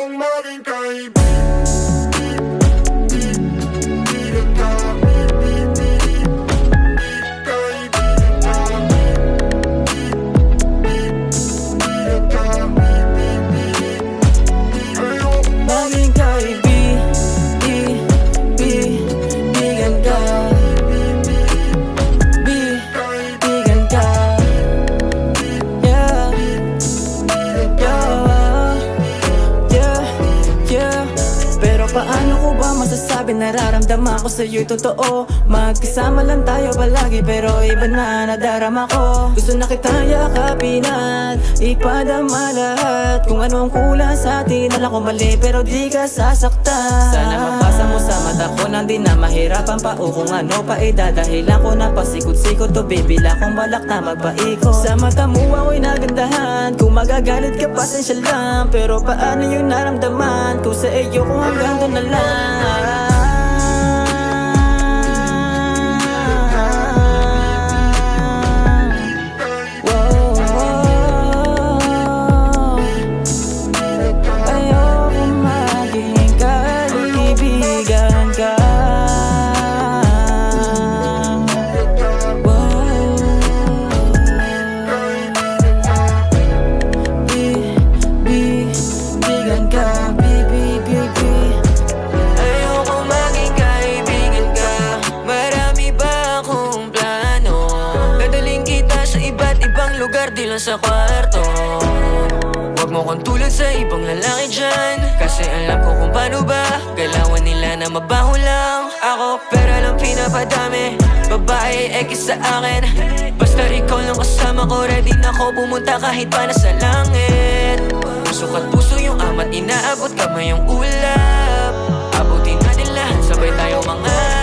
Ayokong maging kaibigan ka. Maging kaibigan ka. Bibigan ka. Yeah. Pero paano ko ba masasabi nararamdaman ko sa'yo'y totoo? Magkasama lang tayo palagi pero iba na nadarama ko. Gusto na kitang yakapin at ipadama lahat. Kung ano ang kulang sa atin, alam ko mali pero di ka sasaktan. Sana mapasa mo sa mata ko nang di na mahirapan pa. O kung ano pa idadahilan ko na pasikot-sikot to bibila kong balak na magpaikot. Sa mata mo ako'y nagandahan. Kung magagalit ka pasensya lang. Pero paano yung naramdaman ko sa iyo kung hanggang doon na lang. Ayokong maging kaibigan ka. Bibigan ka. Ayokong maging kaibigan ka. Marami ba akong plano? Dadaling kita sa iba't ibang lugar, di lang sa kwarto. Huwag mo kong tulad sa ibang lalaki dyan, kasi alam ko kung paano ba galawan nila na mabaho lang ako. Pero lang pinapadami, babae X sa akin. Basta ikaw lang kasama ko, ready na ako pumunta kahit pa nasa langit. Pusok at puso yung ama't inaabot kamay yung ulap. Abutin natin lahat, sabay tayo mga